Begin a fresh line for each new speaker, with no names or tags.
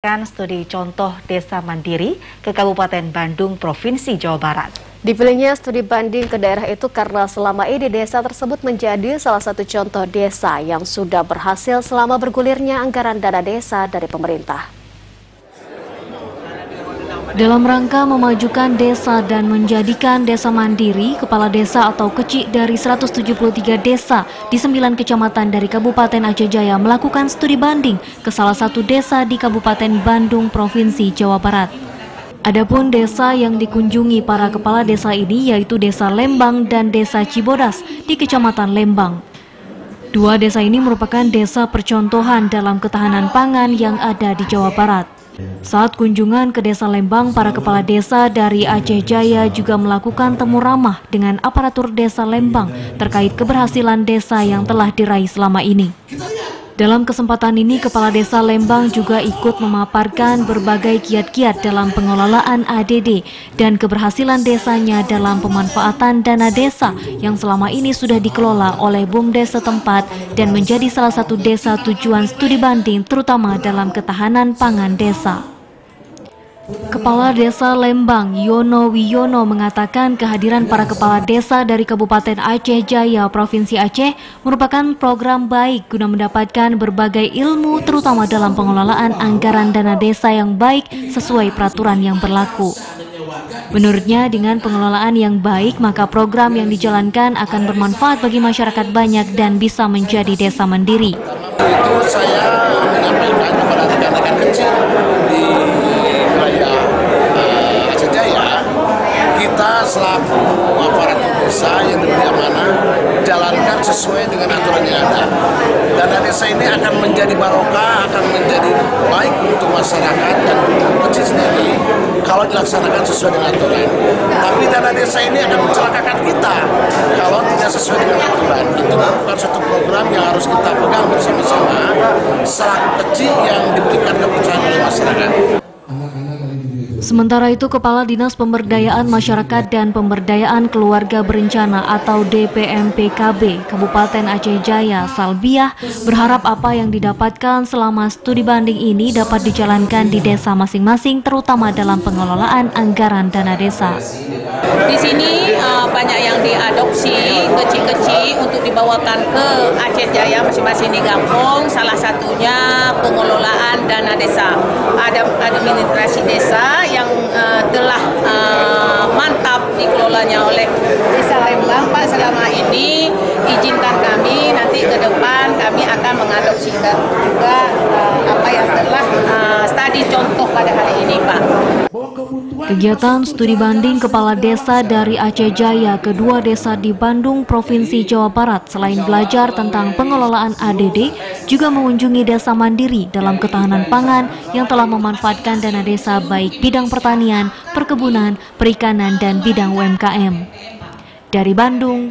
Studi contoh desa mandiri ke Kabupaten Bandung, Provinsi Jawa Barat.
Dipilihnya studi banding ke daerah itu karena selama ini desa tersebut menjadi salah satu contoh desa yang sudah berhasil selama bergulirnya anggaran dana desa dari pemerintah.
Dalam rangka memajukan desa dan menjadikan desa mandiri, Kepala Desa atau Kecik dari 173 desa di 9 kecamatan dari Kabupaten Aceh Jaya melakukan studi banding ke salah satu desa di Kabupaten Bandung, Provinsi Jawa Barat. Adapun desa yang dikunjungi para kepala desa ini yaitu Desa Lembang dan Desa Cibodas di Kecamatan Lembang. Dua desa ini merupakan desa percontohan dalam ketahanan pangan yang ada di Jawa Barat. Saat kunjungan ke Desa Lembang, para kepala desa dari Aceh Jaya juga melakukan temu ramah dengan aparatur Desa Lembang terkait keberhasilan desa yang telah diraih selama ini. Dalam kesempatan ini, Kepala Desa Lembang juga ikut memaparkan berbagai kiat-kiat dalam pengelolaan ADD dan keberhasilan desanya dalam pemanfaatan dana desa yang selama ini sudah dikelola oleh BUMDes setempat dan menjadi salah satu desa tujuan studi banding terutama dalam ketahanan pangan desa. Kepala Desa Lembang, Yono Wiyono, mengatakan kehadiran para kepala desa dari Kabupaten Aceh Jaya, Provinsi Aceh merupakan program baik guna mendapatkan berbagai ilmu terutama dalam pengelolaan anggaran dana desa yang baik sesuai peraturan yang berlaku. Menurutnya, dengan pengelolaan yang baik, maka program yang dijalankan akan bermanfaat bagi masyarakat banyak dan bisa menjadi desa mandiri.
Itu saya menyampaikan kepada rekan-rekan kecil di wilayah Aceh Jaya, kita selaku aparatur desa yang diberi amanah jalankan sesuai dengan aturan yang ada. Dana desa ini akan menjadi barokah, akan menjadi baik untuk masyarakat dan untuk kecil sendiri kalau dilaksanakan sesuai dengan aturan. Tapi dana desa ini akan mencelakakan kita kalau tidak sesuai dengan aturan. Itu bukan suatu program yang harus kita pegang bersama-sama selaku kecil yang diberikan kepercayaan oleh masyarakat.
Sementara itu, Kepala Dinas Pemberdayaan Masyarakat dan Pemberdayaan Keluarga Berencana atau DPMPKB Kabupaten Aceh Jaya, Salbiah, berharap apa yang didapatkan selama studi banding ini dapat dijalankan di desa masing-masing, terutama dalam pengelolaan anggaran dana desa.
Di sini banyak yang diadopsi kecil-kecil untuk dibawakan ke Aceh Jaya masing-masing di kampung. Salah satunya pengelolaan dana desa, ada administrasi desa yang telah mantap dikelolanya oleh Desa Lembang. Pak, selama ini izinkan kami nanti ke depan kami akan mengadopsi juga apa yang telah studi contoh pada hari ini, Pak.
Kegiatan studi banding kepala desa dari Aceh Jaya kedua desa di Bandung, Provinsi Jawa Barat, selain belajar tentang pengelolaan ADD, juga mengunjungi desa mandiri dalam ketahanan pangan yang telah memanfaatkan dana desa baik bidang pertanian, perkebunan, perikanan, dan bidang UMKM. Dari Bandung,